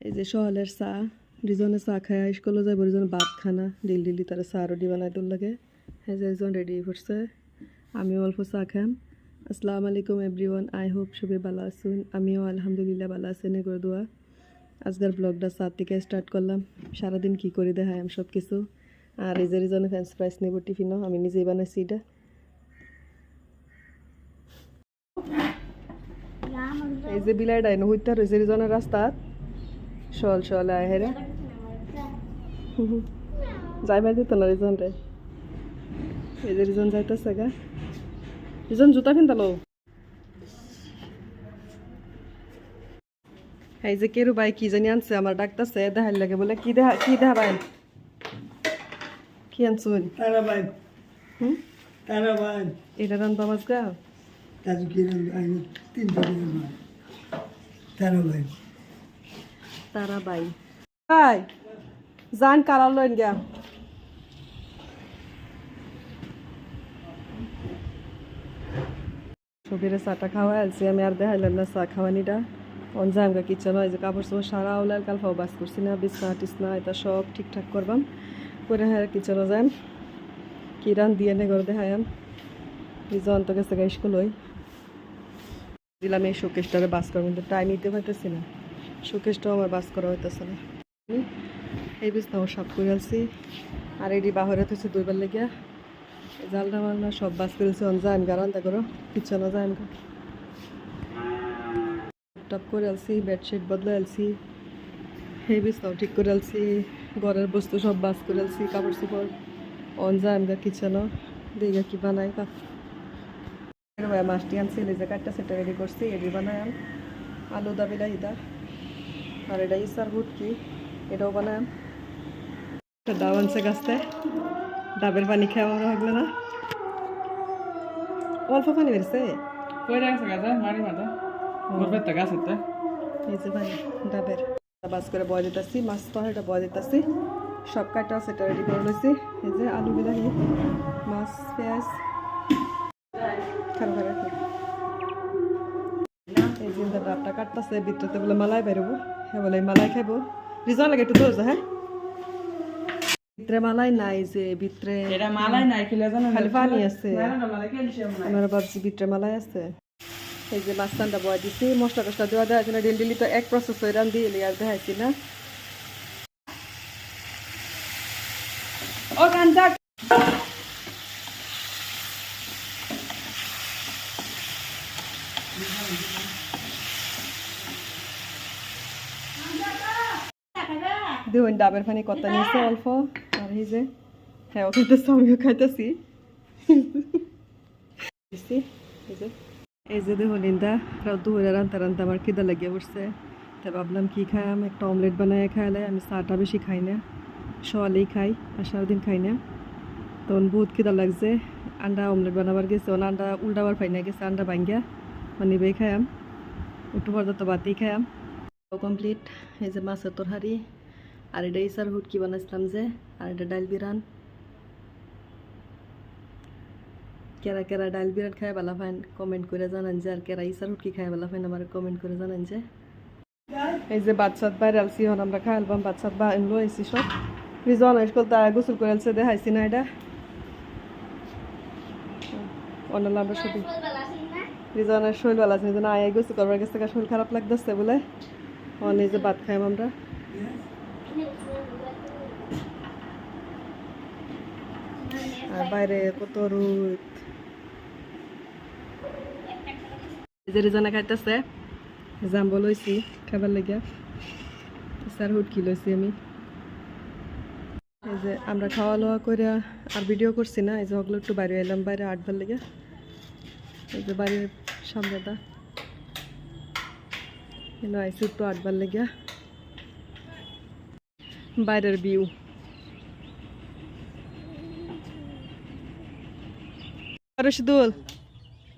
এই যে সকালের চা দুজনে চা খায় স্কুলে যাবো দুজন ভাত খানা ডেলি তারা চা রুটি বানাই তোর লাগে এই যে একজন রেডি করছে আমিও অল্প চা খাম। আসসালামু আলাইকুম এভরিওয়ান, আই হোপ সবাই ভালো আছেন। আমিও আলহামদুলিল্লাহ ভালো আছি নে করে দোয়া। আজকের ব্লগটা চা থেকে স্টার্ট করলাম। সারাদিন কী করে দেখাই আমি সব কিছু। আর এই যে রিজনে ফ্রেঞ্চ ফ্রাইস নেব টিফিনও আমি নিজেই বানাইছি এটা। এই যে বিলাই ডাইনো হইতে রয়েছে রিজনের রাস্তাত শল আয় হেরে যাই ভাই দিত না রিজন রে। এই যে রিজন যাইতেছে গা, রিজন জুতা কিনতালো। এই যে কেরু ভাই কি জানি আনছে আমার ডাকতেছে দেখার লাগে বলে কি দেখা ভাই কি আনছুন তারা ভাই এটা রান্না মাছ গা তার কি তিনটা তারা ভাই ভাই জান কালার লইন গা সবিরে চাটা খাওয়া আলছি আমি আর দেখাইলাম না চা খাওয়ানিটা অনজাম গা কিচেন হয় যে কাপড় চোপড় সারা ওলার কাল ফাও বাস করছি না বিছনা টিছনা এটা সব ঠিকঠাক করবাম করে হ্যাঁ কিচেনও যাম কি রান দিয়ে নে করে দেখায়াম রিজন তো গেছে গা স্কুল হই দিলাম এই শোকেশটারে বাস করার কিন্তু টাইম দিতে পারতেছি না, শোকেশটাও আমার বাস করা হইতেছে না। এই বিছনাও সাফ করে আলছি আর এটি বাহরে হচ্ছে দুইবার লেগিয়া জালটা মালনা সব বাস করেছি অনজাম গা রান্না করো কিচেনও যাম গা টপ করে আলছি বেডশিট বদলে আলছি এই বিছনাও ঠিক করে আলছি ঘরের বস্তু সব বাস করে আলছি কাপড় চোপড় অনজাম গা কিচেনও দিঘা কি বানাই কাপ মাছটি আনছি এই যে কাটটা সেটা রেডি করছি এডি বানায়াম আলু দা বিলাহি দা আর এটা ইসার ভুটকি এটাও বানায়াম। ডাব আনছে গাছতে ডাবের পানি খাওয়া আমরা হগলে না অল্প পানি বেরছে এই যে পানি ডাবের বাস করে বয় দিতেছি মাছ তো এটা বয় দিতেছি সব কাটা সেটা রেডি করে লইছি এই যে আলু বিলাহি মাছ পেঁয়াজ খারাপ খারাপ এই যে ডাবটা কাটতেছে ভিতরতে বলে মালাই বেরোবো হ্যাঁ বলে মালাই খাইবো রিজন লাগে একটু ধরছে হ্যাঁ ভিতরে মালাই নাই যে ভিতরে মালাই নাই খালি পানি আছে আমার ভাবছি ভিতরে মালাই আছে। এই যে মাছটা বয় দিছি মশলা টসলা দেওয়া দেওয়া না ডেলি তো এক প্রসেস হয়ে রান দিয়ে আর দেখাইছি না ও কাঞ্চা দেখুন ডাবের পানি কত নিয়েছে অল্প আর এই যে হ্যাঁ ও খাইতেছে আমিও খাইতেছি এই যে দেখুন ইন্দা দুপুরে রান্তা আমার খিদা লাগিয়ে পড়ছে তাই ভাবলাম কি খাইম একটা অমলেট বানায় খাইলে আমি চাটা বেশি খাই না সকালেই খাই আর সারাদিন খাই না তখন বহুত খিদা লাগছে আন্ডা অমলেট বানাবার গেছে আন্ডা উল্টাবার পাই না গেছে আন্ডা ভাঙ্গিয়া মানে বেই খাইম একটু পর্যন্ত বাতেই খাইম কমপ্লিট। এই যে মাছের তরকারি আর এটা ইসার হুটকি বানাইছিলাম যে আর এটা ডাল বিরান কেরা কেরা ডাল বিরান খায় ভালো ফাইন কমেন্ট করে জানান যে আর কেরা ইসার হুটকি খায় ভালো ফাইন আমার কমেন্ট করে জানান যে। এই যে বাচ্চাত বাইরে আলছি হন আমরা খাই আলবাম বাচ্চাত বা এমলো আইসি সব রিজন স্কুল তা গোসল করে আলছে দেখাইছি না এটা অন্য আমরা সবই রিজনের শরীর ভালো আছে না আয় গোসল করবার গেছে শরীর খারাপ লাগতেছে বলে অনেক যে ভাত খাইম আমরা আর বাইরে কত রোদ যে রিজনে খাইতেছে জাম্বো লইছি খাবার লাগিয়া স্যার হুটকি লইছি আমি। এই যে আমরা খাওয়া দাওয়া করে আর ভিডিও করছি না এই যে ওগুলো একটু বাইরে এলাম বাইরে আটবার লেগে এই যে বাড়ির সামনেটা আইসি একটু আটবার লেগে বাইরের ভিউ রশিদুল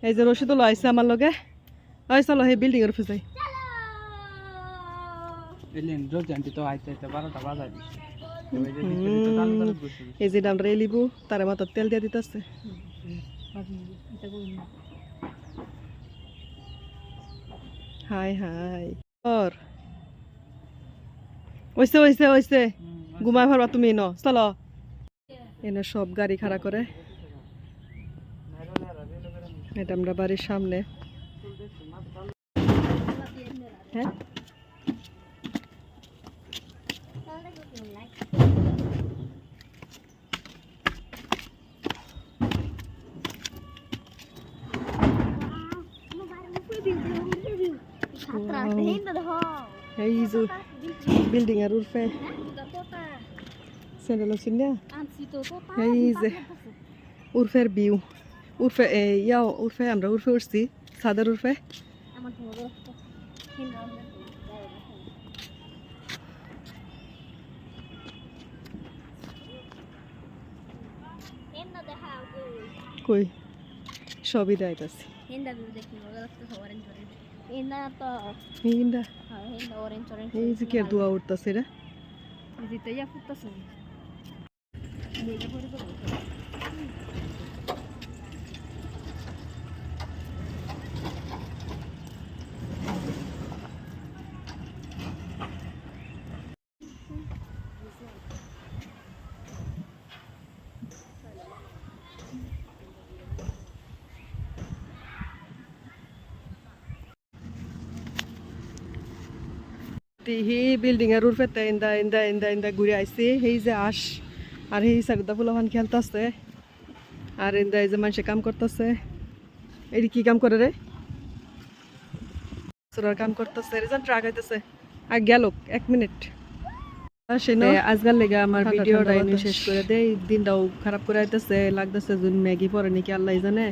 এই যে রশিদুল আইসে আমার লগে ওই চলো সেই বিল্ডিং এর ফুসাই এই যে আমরা এলিবু তার মাথার তেল দিয়ে দিতেছে হাই হাই ওইসে ওইসে ওইসে ঘুমায় ভাববা তুমি ন চলো এনে সব গাড়ি খাড়া করে এটা আমরা বাড়ির সামনে হ্যাঁ এই যে বিল্ডিং এর উর্ফে স্যান্ডেল আছে না এই যে উর্ফের ভিউ উর্ফে ইয়াও উর্ফে আমরা উর্ফে উঠছি সাদার উর্ফে কই সবই দেখাইতাছি এই যে কি আর দোয়া উঠতেছে রে হি বিল্ডিং এর উর্ফে ইন্দা ইন্দা ইন্দা ইন্দা ঘুরে আইসি এই যে আস আর এই সারদা ফুলবান খেলতেছে আর ইন্দা এই যে মানুষে কাম করতেছে এটি কি কাম করে রে সোলার কাম করতেছে রেজাল্ট ট্রাক আইতেছে আর গেল 1 মিনিট আজকাল লেগে আমার ভিডিওটা এনে শেষ করে দেই দিনটাও খারাপ করে আইতেছে লাগতেছে যে ম্যাগি পরে নাকি আল্লাহ জানে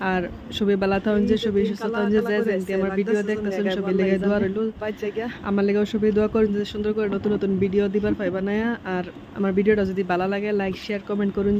আর সবাই বেলা থাকুন যে সবাই সুস্থ থাকুন যে আমার ভিডিও দেখতেছেন সবাই লেগে দোয়া রইল আমার লেগেও সবাই দোয়া করেন যে সুন্দর করে নতুন নতুন ভিডিও দিবার পাইবা না আর আমার ভিডিওটা যদি ভালো লাগে লাইক শেয়ার কমেন্ট করুন